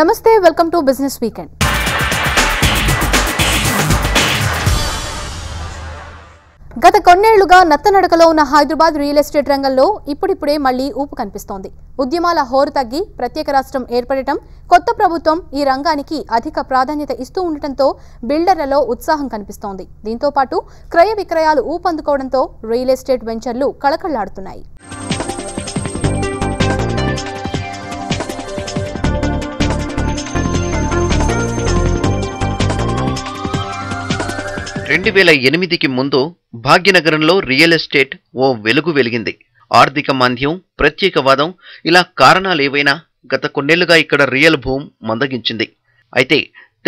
నమస్తే, welcome to business weekend. గత కొన్నేళ్లుగా నత్తనడకలో ఉన్న హైదరాబాద్ రియల్ ఎస్టేట్ రంగంలో ఇప్పుడిప్పుడే మళ్లీ ఊపు కనిపిస్తోంది. ఉద్యమాల హోరు తగ్గి ప్రత్యేక రాష్ట్రం ఏర్పడటం, కొత్త ప్రభుత్వం ఈ రంగానికి అధిక ప్రాధాన్యత ఇస్తూ ఉండటంతో బిల్డర్లలో ఉత్సాహం కనిపిస్తోంది. దీంతో పాటు క్రయ విక్రయాలు ఊపందుకోవడంతో రియల్ ఎస్టేట్ వెంచర్లు కళకళ్లాడుతున్నాయి. కి ముందు భాగ్యనగరంలో రియల్ ఎస్టేట్ ఓ వెలుగు వెలిగింది. ఆర్థిక మాంద్యం, ప్రత్యేకవాదం ఇలా కారణాలేవైనా గత కొన్నేళ్లుగా ఇక్కడ రియల్ భూమ్ మందగించింది. అయితే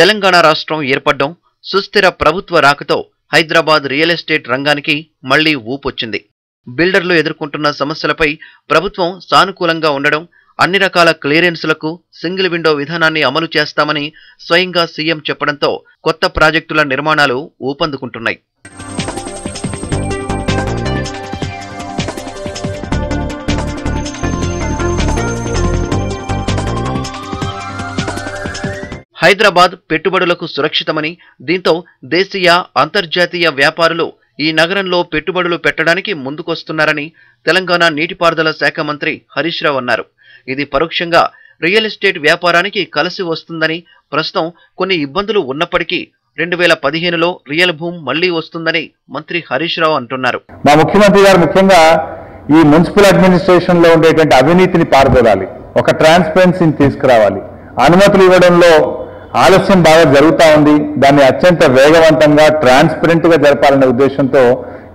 తెలంగాణ రాష్ట్రం ఏర్పడడం, సుస్థిర ప్రభుత్వ రాకతో హైదరాబాద్ రియల్ ఎస్టేట్ రంగానికి మళ్లీ ఊపొచ్చింది. బిల్డర్లు ఎదుర్కొంటున్న సమస్యలపై ప్రభుత్వం సానుకూలంగా ఉండడం, అన్ని రకాల క్లియరెన్సులకు సింగిల్ విండో విధానాన్ని అమలు చేస్తామని స్వయంగా సీఎం చెప్పడంతో కొత్త ప్రాజెక్టుల నిర్మాణాలు ఊపందుకుంటున్నాయి. హైదరాబాద్ పెట్టుబడులకు సురక్షితమని, దీంతో దేశీయ, అంతర్జాతీయ వ్యాపారులు ఈ నగరంలో పెట్టుబడులు పెట్టడానికి ముందుకొస్తున్నారని తెలంగాణ నీటిపారుదల శాఖ మంత్రి హరీష్ రావు అన్నారు. ఇది పరోక్షంగా రియల్ ఎస్టేట్ వ్యాపారానికి కలిసి వస్తుందని, ప్రస్తుతం కొన్ని ఇబ్బందులు ఉన్నప్పటికీ 2015లో రియల్ భూమ్ మళ్లీ వస్తుందని మంత్రి హరీష్ రావు అంటున్నారు. మా ముఖ్యమంత్రి గారు ముఖ్యంగా ఈ మున్సిపల్ అడ్మినిస్ట్రేషన్ లో ఉండేటువంటి అవినీతిని పారదోలాలి, ఒక ట్రాన్స్పరెన్సీని తీసుకురావాలి. అనుమతులు ఇవ్వడంలో ఆలస్యం బాగా జరుగుతూ ఉంది. దాన్ని అత్యంత వేగవంతంగా, ట్రాన్స్పరెంట్ గా జరపాలనే ఉద్దేశంతో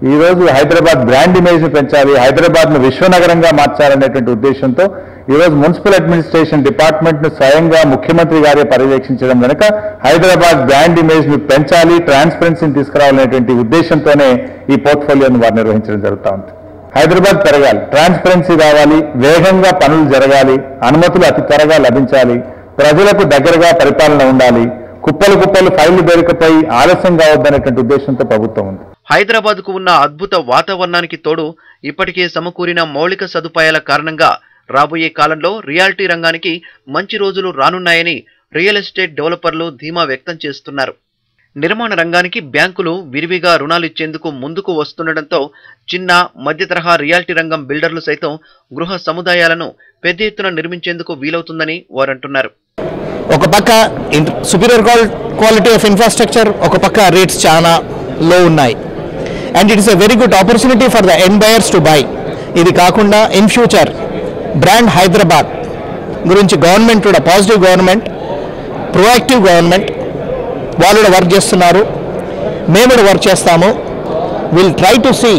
ఈ రోజు హైదరాబాద్ బ్రాండ్ ఇమేజ్ ను పెంచాలి, హైదరాబాద్ ను విశ్వనగరంగా మార్చాలనేటువంటి ఉద్దేశంతో ఈ రోజు మున్సిపల్ అడ్మినిస్ట్రేషన్ డిపార్ట్మెంట్ ను స్వయంగా ముఖ్యమంత్రి గారే పర్యవేక్షించడం కనుక హైదరాబాద్ బ్రాండ్ ఇమేజ్ ను పెంచాలి, ట్రాన్స్పరెన్సీని తీసుకురావాలనేటువంటి ఉద్దేశంతోనే ఈ పోర్ట్ఫోలియోను వారు నిర్వహించడం జరుగుతూ ఉంది. హైదరాబాద్ పెరగాలి, ట్రాన్స్పరెన్సీ రావాలి, వేగంగా పనులు జరగాలి, అనుమతులు అతి త్వరగా లభించాలి, ప్రజలకు దగ్గరగా పరిపాలన ఉండాలి, కుప్పలు కుప్పలు ఫైళ్లు దొరికిపోయి ఆలస్యం కావద్దనేటువంటి ఉద్దేశంతో ప్రభుత్వం ఉంది. హైదరాబాద్ కు ఉన్న అద్భుత వాతావరణానికి తోడు ఇప్పటికే సమకూరిన మౌలిక సదుపాయాల కారణంగా రాబోయే కాలంలో రియాలిటీ రంగానికి మంచి రోజులు రానున్నాయని రియల్ ఎస్టేట్ డెవలపర్లు ధీమా వ్యక్తం చేస్తున్నారు. నిర్మాణ రంగానికి బ్యాంకులు విరివిగా రుణాలిచ్చేందుకు ముందుకు వస్తుండటంతో చిన్న, మధ్య తరహా రియాలిటీ రంగం బిల్డర్లు సైతం గృహ సముదాయాలను పెద్ద ఎత్తున నిర్మించేందుకు వీలవుతుందని వారంటున్నారు. ఒక పక్క సుపీరియర్ క్వాలిటీ ఆఫ్ ఇన్ఫ్రాస్ట్రక్చర్, ఒక పక్క రేట్స్ చాలా లో ఉన్నాయి. And it is a very good opportunity for the end buyers to buy. ఇది కాకుండా ఇన్ ఫ్యూచర్ బ్రాండ్ హైదరాబాద్ గురించి గవర్నమెంట్ కూడా పాజిటివ్ గవర్నమెంట్, ప్రొయాక్టివ్ గవర్నమెంట్, వాళ్ళు కూడా వర్క్ చేస్తున్నారు, మేము కూడా వర్క్ చేస్తాము. Will try to see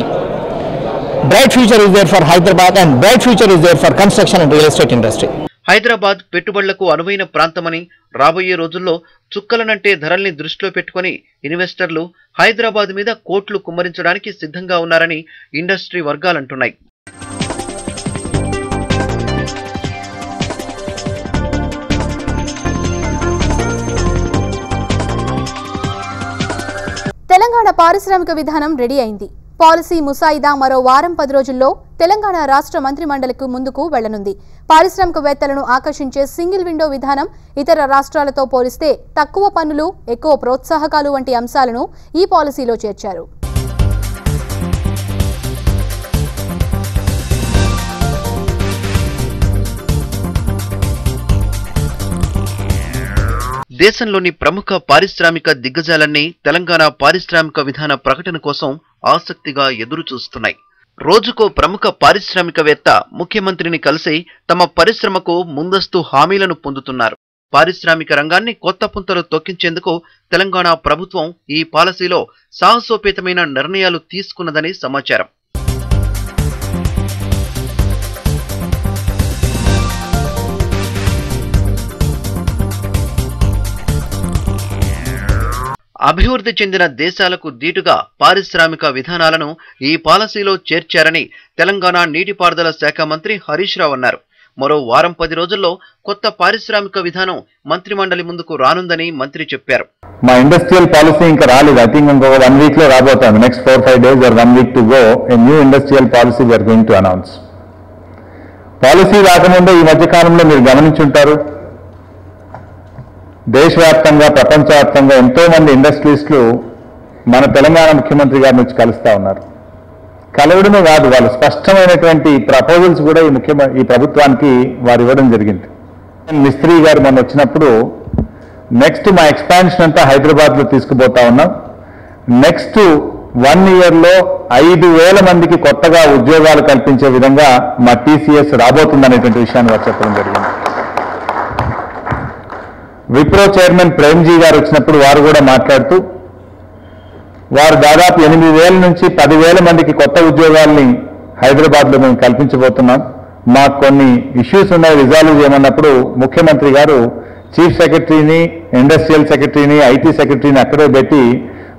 bright future is there for Hyderabad and bright future is there for construction and real estate industry. Hyderabad పెట్టుబడులకు అనువైన ప్రాంతమని, రాబోయే రోజుల్లో చుక్కలనంటే ధరల్ని దృష్టిలో పెట్టుకుని ఇన్వెస్టర్లు హైదరాబాద్ మీద కోట్లు కుమ్మరించడానికి సిద్ధంగా ఉన్నారని ఇండస్ట్రీ వర్గాలంటున్నాయి. తెలంగాణ పారిశ్రామిక విధానం రెడీ అయింది. పాలసీ ముసాయిదా మరో వారం 10 రోజుల్లో తెలంగాణ రాష్ట్ర మంత్రిమండలికి ముందుకు వెళ్లనుంది. పారిశ్రామికవేత్తలను ఆకర్షించే సింగిల్ విండో విధానం, ఇతర రాష్ట్రాలతో పోలిస్తే తక్కువ పన్నులు, ఎక్కువ ప్రోత్సాహకాలు వంటి అంశాలను ఈ పాలసీలో చేర్చారు. దేశంలోని ప్రముఖ పారిశ్రామిక దిగ్గజాలన్నీ తెలంగాణ పారిశ్రామిక విధాన ప్రకటన కోసం ఆసక్తిగా ఎదురు చూస్తున్నాయి. రోజుకో ప్రముఖ పారిశ్రామికవేత్త ముఖ్యమంత్రిని కలిసి తమ పరిశ్రమకు ముందస్తు హామీలను పొందుతున్నారు. పారిశ్రామిక రంగాన్ని కొత్త పుంతలు తొక్కించేందుకు తెలంగాణ ప్రభుత్వం ఈ పాలసీలో సాహసోపేతమైన నిర్ణయాలు తీసుకున్నదని సమాచారం. అభివృద్ధి చెందిన దేశాలకు దీటుగా పారిశ్రామిక విధానాలను ఈ పాలసీలో చేర్చారని తెలంగాణ నీటిపారుదల శాఖ మంత్రి హరీష్ రావు అన్నారు. మరో వారం 10 రోజుల్లో కొత్త పారిశ్రామిక విధానం మంత్రిమండలి ముందుకు రానుందని మంత్రి చెప్పారు. మా ఇండస్ట్రియల్ పాలసీ ఇంకా రాలేదు. ఐ థింక్ ఇంకో 1 వీక్ లో రాబోతాను. Next 4-5 days or 1 week to go. A new industrial policy we are going to announce. Policy రాకముందే ఈ మధ్య కాలంలో మీరు గమనించుంటారు, దేశవ్యాప్తంగా ప్రపంచవ్యాప్తంగా ఎంతోమంది ఇండస్ట్రియలిస్టులు మన తెలంగాణ ముఖ్యమంత్రి గారిని వచ్చి కలుస్తూ ఉన్నారు. కలవడమే కాదు, వాళ్ళు స్పష్టమైనటువంటి ప్రపోజల్స్ కూడా ఈ ప్రభుత్వానికి వారు ఇవ్వడం జరిగింది. మిస్త్రీ గారు మొన్న వచ్చినప్పుడు నెక్స్ట్ మా ఎక్స్పాన్షన్ అంతా హైదరాబాద్లో తీసుకుపోతా ఉన్నాం. నెక్స్ట్ 1 yearలో 5,000 మందికి కొత్తగా ఉద్యోగాలు కల్పించే విధంగా మా టీసీఎస్ రాబోతుందనేటువంటి విషయాన్ని వారు చెప్పడం జరిగింది. విప్రో చైర్మన్ ప్రేమ్జీ గారు వచ్చినప్పుడు వారు కూడా మాట్లాడుతూ వారు దాదాపు 8,000 నుంచి 10,000 మందికి కొత్త ఉద్యోగాల్ని హైదరాబాద్లో మేము కల్పించబోతున్నాం. మాకు కొన్ని ఇష్యూస్ ఉన్నాయి, రిజాల్వ్ చేయమన్నప్పుడు ముఖ్యమంత్రి గారు చీఫ్ సెక్రటరీని, ఇండస్ట్రియల్ సెక్రటరీని, ఐటీ సెక్రటరీని అక్కడే పెట్టి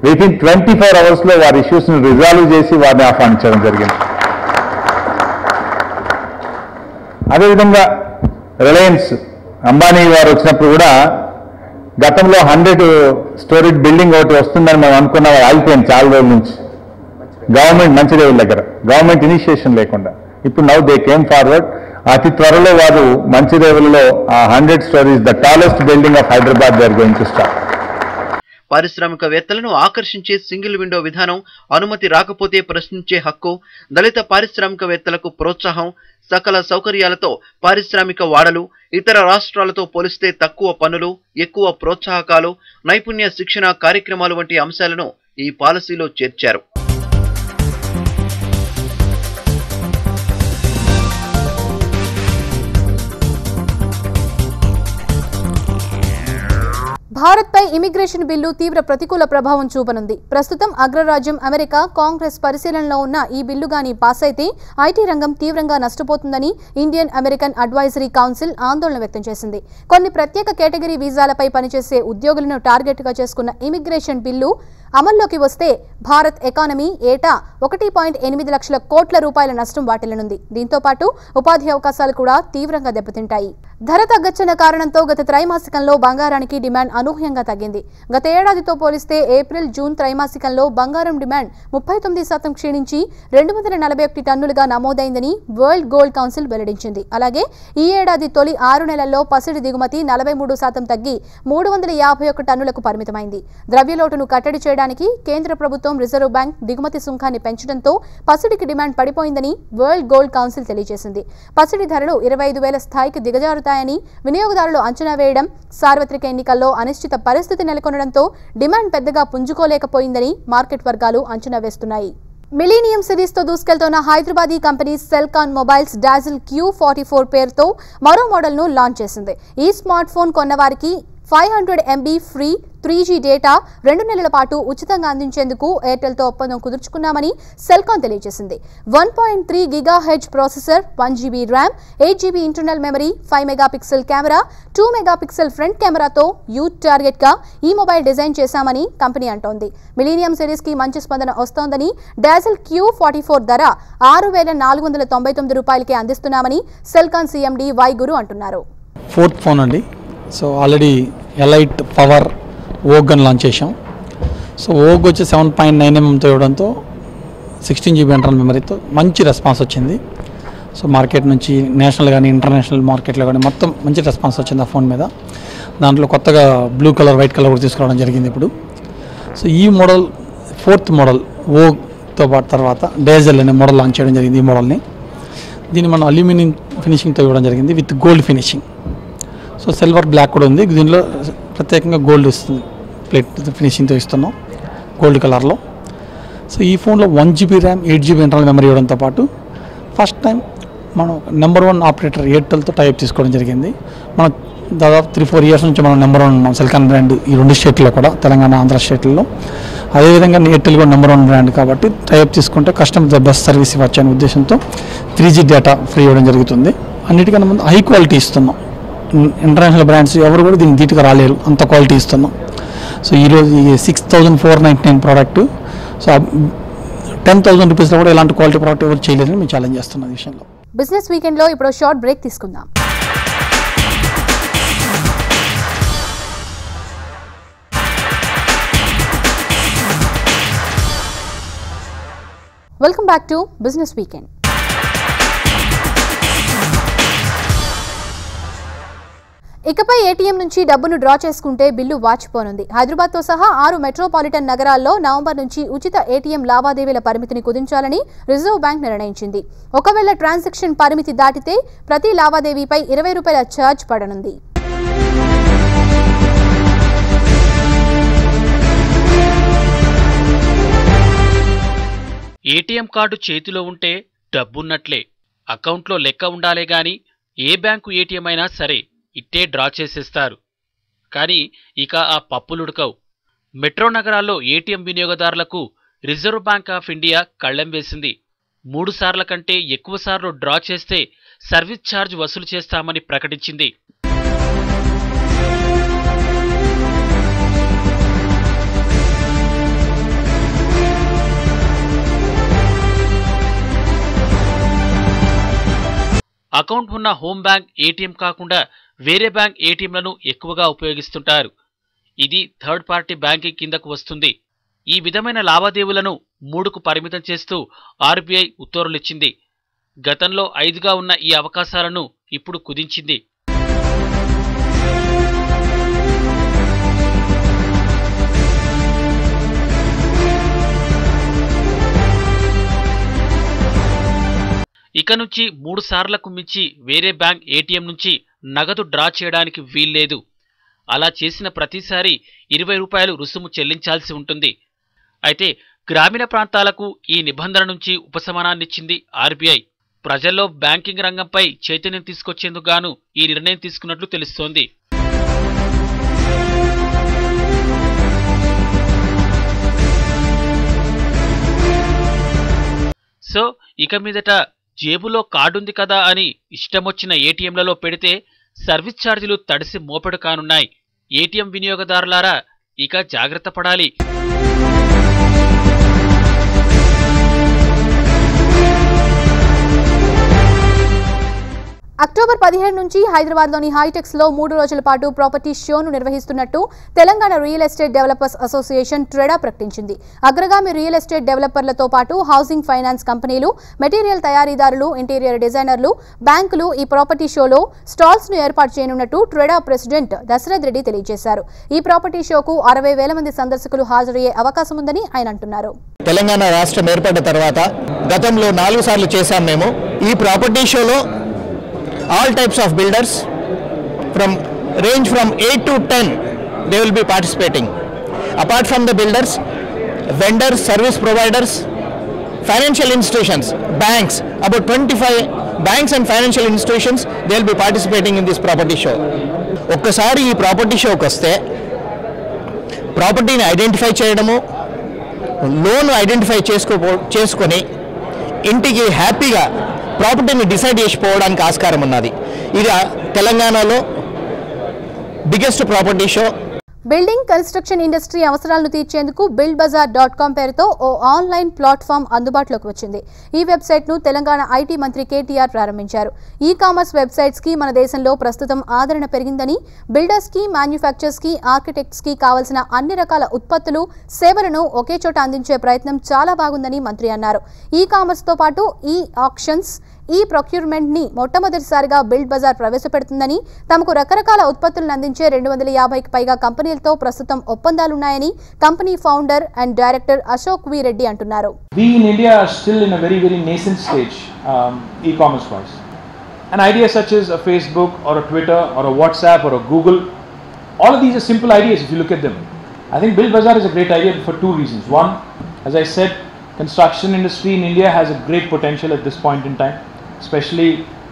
వితిన్ 24 hours వారి ఇష్యూస్ని రిజాల్వ్ చేసి వారిని ఆహ్వానించడం జరిగింది. అదేవిధంగా రిలయన్స్ అంబానీ గారు వచ్చినప్పుడు కూడా గతంలో 100 story బిల్డింగ్ ఒకటి వస్తుందని మేము అనుకున్న ఆగిపోయింది చాలా రోజుల నుంచి. గవర్నమెంట్ మంచిదేవుల దగ్గర గవర్నమెంట్ ఇనిషియేషన్ లేకుండా ఇప్పుడు నౌ దే కేమ్ ఫార్వర్డ్. అతి త్వరలో వారు మంచిదేవులలో ఆ 100 stories the tallest building of Hyderabad they are going to start. పారిశ్రామికవేత్తలను ఆకర్షించే సింగిల్ విండో విధానం, అనుమతి రాకపోతే ప్రశ్నించే హక్కు, దళిత పారిశ్రామికవేత్తలకు ప్రోత్సాహం, సకల సౌకర్యాలతో పారిశ్రామిక వాడలు, ఇతర రాష్ట్రాలతో పోలిస్తే తక్కువ పన్నులు, ఎక్కువ ప్రోత్సాహకాలు, నైపుణ్య శిక్షణ కార్యక్రమాలు వంటి అంశాలను ఈ పాలసీలో చేర్చారు. భారత్పై ఇమిగ్రేషన్ బిల్లు తీవ్ర ప్రతికూల ప్రభావం చూపనుంది. ప్రస్తుతం అగ్రరాజ్యం అమెరికా కాంగ్రెస్ పరిశీలనలో ఉన్న ఈ బిల్లు గాని పాస్ అయితే ఐటీ రంగం తీవ్రంగా నష్టపోతుందని ఇండియన్ అమెరికన్ అడ్వైజరీ కౌన్సిల్ ఆందోళన వ్యక్తం చేసింది. కొన్ని ప్రత్యేక కేటగిరీ వీసాలపై పనిచేసే ఉద్యోగులను టార్గెట్గా చేసుకున్న ఇమిగ్రేషన్ బిల్లు అమల్లోకి వస్తే భారత్ ఎకానమీ ఏటా 1.8 లక్షల కోట్ల రూపాయల నష్టం వాటిల్లనుంది. దీంతో పాటు ఉపాధి అవకాశాలు కూడా తీవ్రంగా దెబ్బతింటాయి. ధర తగ్గచ్చన్న కారణంతో గత త్రైమాసికంలో బంగారానికి డిమాండ్ అనూహ్యంగా తగ్గింది. గత ఏడాదితో పోలిస్తే ఏప్రిల్ జూన్ త్రైమాసికంలో బంగారం డిమాండ్ 39% క్షీణించి 241 టన్నులుగా నమోదైందని వరల్డ్ గోల్డ్ కౌన్సిల్ వెల్లడించింది. అలాగే ఈ ఏడాది తొలి 6 నెలల్లో పసిడి దిగుమతి 43% తగ్గి 351 టన్నులకు పరిమితమైంది. ద్రవ్యలోటును కట్టడి చేయడానికి కేంద్ర ప్రభుత్వం రిజర్వ్ బ్యాంక్ దిగుమతి సుంకాన్ని పెంచడంతో పసిడికి డిమాండ్ పడిపోయిందని వరల్డ్ గోల్డ్ కౌన్సిల్ తెలియజేసింది. పసిడి ధరలు 25,000 స్థాయికి దిగజారుతాయని వినియోగదారులు అంచనా వేయడం, సార్వత్రిక ఎన్నికల్లో అనిశ్చిత పరిస్థితి నెలకొనడంతో డిమాండ్ పెద్దగా పుంజుకోలేకపోయిందని మార్కెట్ వర్గాలు అంచనా వేస్తున్నాయి. మిలీనియం సిరీస్ తో దూసుకెళ్తున్న Hyderabadi company Celkon mobiles dazzle Q44 పేరుతో మరో మోడల్ ను లాంచ్ చేసింది. ఈ స్మార్ట్ ఫోన్ కొన్నవారికి 500 MB ఫ్రీ 3G డేటా 2 నెలల పాటు ఉచితంగా అందించేందుకు ఎయిర్టెల్తో ఒప్పందం కుదుర్చుకున్నామని సెల్కాన్ తెలియజేసింది. 1.3 GHz processor, 1 GB RAM, 8 GB internal memory, 5 megapixel camera, 2 megapixel front కెమెరాతో యూత్ టార్గెట్ గా ఈ మొబైల్ డిజైన్ చేశామని కంపెనీ అంటోంది. మిలీనియం సిరీస్ కి మంచి స్పందన వస్తోందని డాజిల్ Q44 ధర 6,499 రూపాయలకే అందిస్తున్నామని సెల్కాన్ CMD వై గురు అంటున్నారు. ఫోర్త్ ఫోన్ అండి. So already elite power Vogue అని లాంచ్ చేసాం. సో ఓగ్ వచ్చి 7.9mm ఇవ్వడంతో 16 GB ఇంటర్నల్ మెమరీతో మంచి రెస్పాన్స్ వచ్చింది. సో మార్కెట్ నుంచి నేషనల్ కానీ ఇంటర్నేషనల్ మార్కెట్లో కానీ మొత్తం మంచి రెస్పాన్స్ వచ్చింది ఆ ఫోన్ మీద. దాంట్లో కొత్తగా బ్లూ కలర్, వైట్ కలర్ కూడా తీసుకురావడం జరిగింది ఇప్పుడు. సో ఈ మోడల్ 4th మోడల్ ఓగ్తో పాటు తర్వాత డేజల్ అనే మోడల్ లాంచ్ చేయడం జరిగింది. ఈ మోడల్ని దీన్ని మనం అల్యూమినియం ఫినిషింగ్తో ఇవ్వడం జరిగింది with gold finishing. So silver, black కూడా ఉంది. దీనిలో ప్రత్యేకంగా గోల్డ్ ఇస్తుంది, ప్లేట్ ఫినిషింగ్తో ఇస్తున్నాం గోల్డ్ కలర్లో. సో ఈ ఫోన్లో 1 GB RAM, 8 GB internal memory ఇవ్వడంతో పాటు ఫస్ట్ టైం మనం నెంబర్ 1 ఆపరేటర్ ఎయిర్టెల్తో టైప్ తీసుకోవడం జరిగింది. మనం దాదాపు 3-4 years నుంచి మనం నెంబర్ 1 ఉన్నాం సెల్కాన్ బ్రాండ్ ఈ 2 స్టేట్లో కూడా, తెలంగాణ, ఆంధ్ర స్టేట్లలో. అదేవిధంగా ఎయిర్టెల్ కూడా నెంబర్ 1 బ్రాండ్ కాబట్టి టైప్ తీసుకుంటే కస్టమర్ ద బెస్ట్ సర్వీస్ ఇవ్వచ్చు అనే ఉద్దేశంతో 3G డేటా ఫ్రీ ఇవ్వడం జరుగుతుంది. అన్నిటికన్నా ముందు హై క్వాలిటీ ఇస్తున్నాం. ఇంటర్నేషనల్ బ్రాండ్స్ ఎవరు కూడా దీనికి ధీటుగా రాలేరు, అంత క్వాలిటీ ఇస్తున్నాం. సో ఈరోజు ఈ 6,499 ప్రోడక్ట్. సో 10,000 రూపీస్లో కూడా ఇలాంటి క్వాలిటీ ప్రోడక్ట్ ఎవరు చేయలేదని మేము ఛాలెంజ్ చేస్తున్నాం ఈ విషయంలో. బిజినెస్ వీకెండ్లో ఇప్పుడు షార్ట్ బ్రేక్ తీసుకుందాం. Welcome back to business weekend. ఇకపై ఏటీఎం నుంచి డబ్బును డ్రా చేసుకుంటే బిల్లు వాచిపోనుంది. హైదరాబాద్తో సహా 6 మెట్రోపాలిటన్ నగరాల్లో నవంబర్ నుంచి ఉచిత ఏటీఎం లావాదేవీల పరిమితిని కుదించాలని రిజర్వ్ బ్యాంక్ నిర్ణయించింది. ఒకవేళ ట్రాన్సాక్షన్ పరిమితి దాటితే ప్రతి లావాదేవీపై 20 రూపాయల ఛార్జ్ పడనుంది. ఏటీఎం కార్డు చేతిలో ఉంటే డబ్బున్నట్లే. అకౌంట్లో లెక్క ఉండాలే గాని ఏ బ్యాంకు ఏటీఎం అయినా సరే ఇట్టే డ్రా చేసేస్తారు. కానీ ఇక ఆ పప్పులుడకవు. మెట్రో నగరాల్లో ఏటీఎం వినియోగదారులకు రిజర్వ్ బ్యాంక్ ఆఫ్ ఇండియా కళ్లెం వేసింది. 3 సార్ల కంటే ఎక్కువ సార్లు డ్రా చేస్తే సర్వీస్ ఛార్జ్ వసూలు చేస్తామని ప్రకటించింది. అకౌంట్ ఉన్న హోమ్ బ్యాంక్ ఏటీఎం కాకుండా వేరే బ్యాంక్ ఏటీఎంలను ఎక్కువగా ఉపయోగిస్తుంటారు. ఇది థర్డ్ పార్టీ బ్యాంకింగ్ కిందకు వస్తుంది. ఈ విధమైన లావాదేవీలను 3కు పరిమితం చేస్తూ ఆర్బీఐ ఉత్తర్వులిచ్చింది. గతంలో 5గా ఉన్న ఈ అవకాశాలను ఇప్పుడు కుదించింది. ఇక నుంచి 3 సార్లకు మించి వేరే బ్యాంక్ ఏటీఎం నుంచి నగదు డ్రా చేయడానికి వీల్లేదు. అలా చేసిన ప్రతిసారి 20 రూపాయలు రుసుము చెల్లించాల్సి ఉంటుంది. అయితే గ్రామీణ ప్రాంతాలకు ఈ నిబంధన నుంచి ఉపశమనాన్నిచ్చింది ఆర్బీఐ. ప్రజల్లో బ్యాంకింగ్ రంగంపై చైతన్యం తీసుకొచ్చేందుకు గాను ఈ నిర్ణయం తీసుకున్నట్లు తెలుస్తోంది. సో ఇక మీదట జేబులో కార్డుంది కదా అని ఇష్టమొచ్చిన ఏటీఎంలలో పెడితే సర్వీస్ ఛార్జీలు తడిసి మోపెడు కానున్నాయి. ఏటీఎం వినియోగదారులారా ఇక జాగ్రత్త పడాలి. అక్టోబర్ 17 నుంచి హైదరాబాద్లోని హైటెక్స్ లో 3 రోజుల పాటు ప్రాపర్టీ షోను నిర్వహిస్తున్నట్టు Telangana real estate developers association TREDA ప్రకటించింది. అగ్రగామి రియల్ ఎస్టేట్ డెవలపర్లతో పాటు హౌసింగ్ ఫైనాన్స్ కంపెనీలు, మెటీరియల్ తయారీదారులు, ఇంటీరియర్ డిజైనర్లు, బ్యాంకులు ఈ ప్రాపర్టీ షోలో స్టాల్స్ ను ఏర్పాటు చేయనున్నట్టు ట్రెడా ప్రెసిడెంట్ దశరథ్ రెడ్డి తెలియజేశారు. ఈ ప్రాపర్టీ షోకు 60,000 మంది సందర్శకులు హాజరయ్యే అవకాశం ఉందని ఆయన అంటున్నారు. తెలంగాణ రాష్ట్రం ఏర్పడ్డ తర్వాత గతంలో 4 సార్లు చేశాం మేము. ఈ ప్రాపర్టీ షోలో all types of builders range from 8 to 10 they will be participating. Apart from the builders, vendors, service providers, financial institutions, banks, about 25 banks and financial institutions, they will be participating in this property show. ఒక్కసారి ఈ property షోకి వస్తే ప్రాపర్టీని identify చేయడము, loan identify చేసుకొని ఇంటికి హ్యాపీగా ప్రాపర్టీని డిసైడ్ చేసిపోవడానికి ఆస్కారం ఉన్నది. ఇది తెలంగాణలో biggest property show. Building construction industry అవసరాలను తీర్చేందుకు buildbazaar.com పేరుతో ఓ ఆన్లైన్ ప్లాట్ఫామ్ అందుబాటులోకి వచ్చింది. ఈ వెబ్సైట్ను తెలంగాణ ఐటీ మంత్రి కేటీఆర్ ప్రారంభించారు. ఈ కామర్స్ వెబ్సైట్స్ కి మన దేశంలో ప్రస్తుతం ఆదరణ పెరిగిందని, బిల్డర్స్ కి, మ్యానుఫ్యాక్చర్స్ కి, ఆర్కిటెక్ట్స్ కి కావాల్సిన అన్ని రకాల ఉత్పత్తులు, సేవలను ఒకే చోట అందించే ప్రయత్నం చాలా బాగుందని మంత్రి అన్నారు. ఈ కామర్స్ తో పాటు ఈ ఆక్షన్స్, ఈ ప్రొక్యూర్మెంట్ ని మొట్టమొదటిసారిగా బిల్డ్ బజార్ ప్రవేశపెడుతుందని, తమకు రకరకాల ఉత్పత్తులను అందించే 250కి పైగా కంపెనీలతో ప్రస్తుతం ఒప్పందాలున్నాయని company founder and director Ashok V Reddy అంటున్నారు. We in India are still in a very nascent stage e-commerce wise. An idea such as a Facebook or a Twitter or a WhatsApp or a Google, all of these are simple ideas if you look at them. I think Build Bazaar is a great idea for 2 reasons. One, as I said, construction industry in India has a great potential at this point in time, especially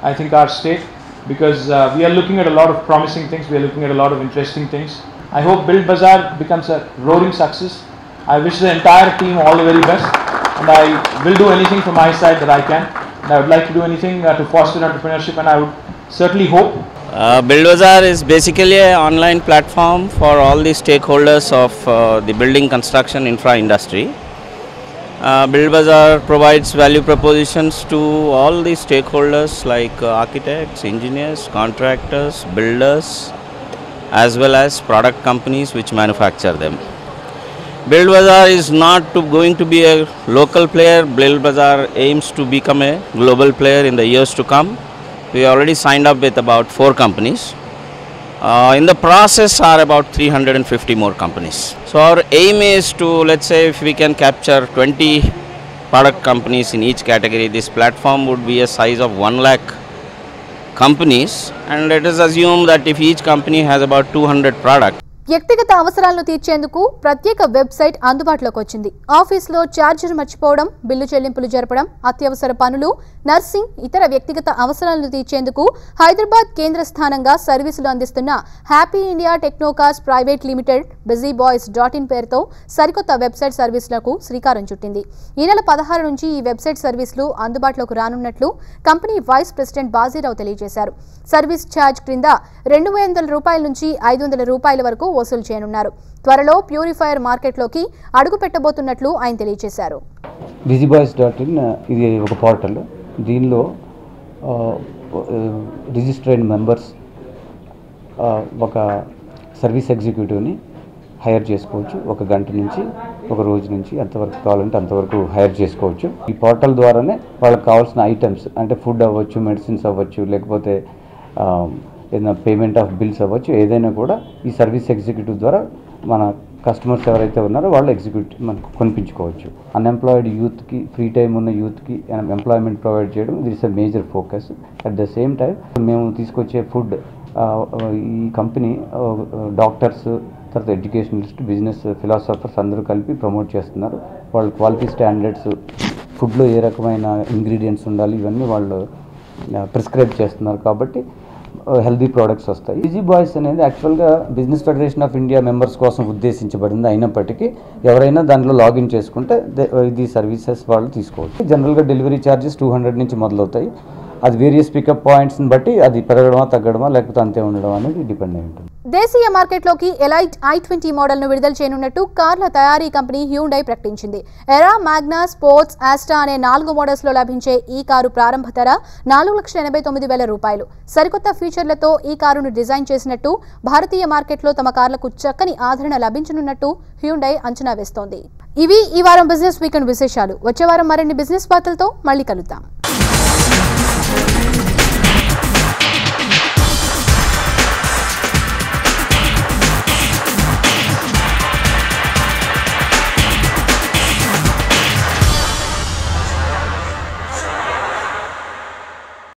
I think our state, because we are looking at a lot of promising things, we are looking at a lot of interesting things. I hope Build Bazaar becomes a roaring success. I wish the entire team all the very best, and I will do anything from my side that I can. And I would like to do anything to foster entrepreneurship, and I would certainly hope. Build Bazaar is basically an online platform for all the stakeholders of the building construction infra industry. Build Bazaar provides value propositions to all the stakeholders like architects, engineers, contractors, builders, as well as product companies which manufacture them. Build Bazaar is not going to be a local player. Build Bazaar aims to become a global player in the years to come. We already signed up with about 4 companies. In the process are about 350 more companies. So our aim is to, let's say, if we can capture 20 product companies in each category, this platform would be a size of 1 lakh companies, and let us assume that if each company has about 200 products. వ్యక్తిగత అవసరాలను తీర్చేందుకు ప్రత్యేక website అందుబాటులోకి వచ్చింది. ఆఫీసులో charger మర్చిపోవడం, bill చెల్లింపులు జరపడం, అత్యవసర పనులు, నర్సింగ్, ఇతర వ్యక్తిగత అవసరాలను తీర్చేందుకు హైదరాబాద్ కేంద్ర స్థానంగా సర్వీసులు అందిస్తున్న happy India technocars private limited busyboys.in పేరుతో సరికొత్త వెబ్సైట్ సర్వీసులకు శ్రీకారం చుట్టింది. ఈ నెల 16 నుంచి ఈ వెబ్సైట్ సర్వీసులు అందుబాటులోకి రానున్నట్లు కంపెనీ వైస్ ప్రెసిడెంట్ బాజీరావు తెలియజేశారు. సర్వీస్ ఛార్జ్ క్రింద 200 రూపాయల నుంచి 500 రూపాయల వరకు వసూలు చేయనున్నారు. త్వరలో ప్యూరిఫైయర్ మార్కెట్లోకి అడుగు పెట్టబోతున్నట్లు ఆయన తెలియజేశారు. busyboys.in ఇది ఒక పోర్టల్. దీనిలో రిజిస్టర్డ్ మెంబర్స్ ఒక సర్వీస్ ఎగ్జిక్యూటివ్ని హైర్ చేసుకోవచ్చు. 1 గంట నుంచి 1 రోజు నుంచి ఎంతవరకు కావాలంటే అంతవరకు హైర్ చేసుకోవచ్చు. ఈ పోర్టల్ ద్వారానే వాళ్ళకి కావాల్సిన ఐటమ్స్ అంటే ఫుడ్ అవ్వచ్చు, మెడిసిన్స్ అవ్వచ్చు, లేకపోతే ఏదైనా పేమెంట్ ఆఫ్ బిల్స్ అవ్వచ్చు, ఏదైనా కూడా ఈ సర్వీస్ ఎగ్జిక్యూటివ్ ద్వారా మన కస్టమర్స్ ఎవరైతే ఉన్నారో వాళ్ళు ఎగ్జిక్యూటివ్ మనకు కొనిపించుకోవచ్చు. అన్ఎంప్లాయిడ్ యూత్కి, ఫ్రీ టైం ఉన్న యూత్కి ఎంప్లాయ్మెంట్ ప్రొవైడ్ చేయడం this a major focus. At the same time మేము తీసుకొచ్చే ఫుడ్ ఈ కంపెనీ డాక్టర్స్, తర్వాత ఎడ్యుకేషనలిస్ట్, బిజినెస్ ఫిలాసఫర్స్ అందరూ కలిపి ప్రమోట్ చేస్తున్నారు. వాళ్ళు క్వాలిటీ స్టాండర్డ్స్, ఫుడ్లో ఏ రకమైన ఇంగ్రీడియంట్స్ ఉండాలి ఇవన్నీ వాళ్ళు ప్రిస్క్రైబ్ చేస్తున్నారు. కాబట్టి హెల్దీ ప్రోడక్ట్స్ వస్తాయి. ఈజీ బాయ్స్ అనేది యాక్చువల్గా business federation of India members కోసం ఉద్దేశించబడింది. అయినప్పటికీ ఎవరైనా దాంట్లో లాగిన్ చేసుకుంటే ఇది సర్వీసెస్ వాళ్ళు తీసుకోవచ్చు. జనరల్గా డెలివరీ ఛార్జెస్ 200 నుంచి మొదలవుతాయి. అది వేరియస్ పికప్ పాయింట్స్ని బట్టి అది పెరగడమా తగ్గడమా లేకపోతే అంతే ఉండడం అనేది డిపెండ్ అయి ఉంటుంది. దేశీయ మార్కెట్లోకి ఎలైట్ i20 మోడల్ను విడుదల చేయనున్నట్టు కార్ల తయారీ కంపెనీ హ్యూండై ప్రకటించింది. ఎరా, మ్యాగ్నా, స్పోర్ట్స్, ఆస్టా అనే 4 మోడల్స్లో లభించే ఈ కారు ప్రారంభ ధర 4,89,000 రూపాయలు. సరికొత్త ఫీచర్లతో ఈ కారును డిజైన్ చేసినట్టు, భారతీయ మార్కెట్లో తమ కార్లకు చక్కని ఆదరణ లభించనున్నట్టు హ్యూండై అంచనా వేస్తోంది. ఇవి ఈ వారం బిజినెస్ వీకెండ్ విశేషాలు. వచ్చే వారం మరిన్ని బిజినెస్ వార్తలతో మళ్ళీ కలుద్దాం.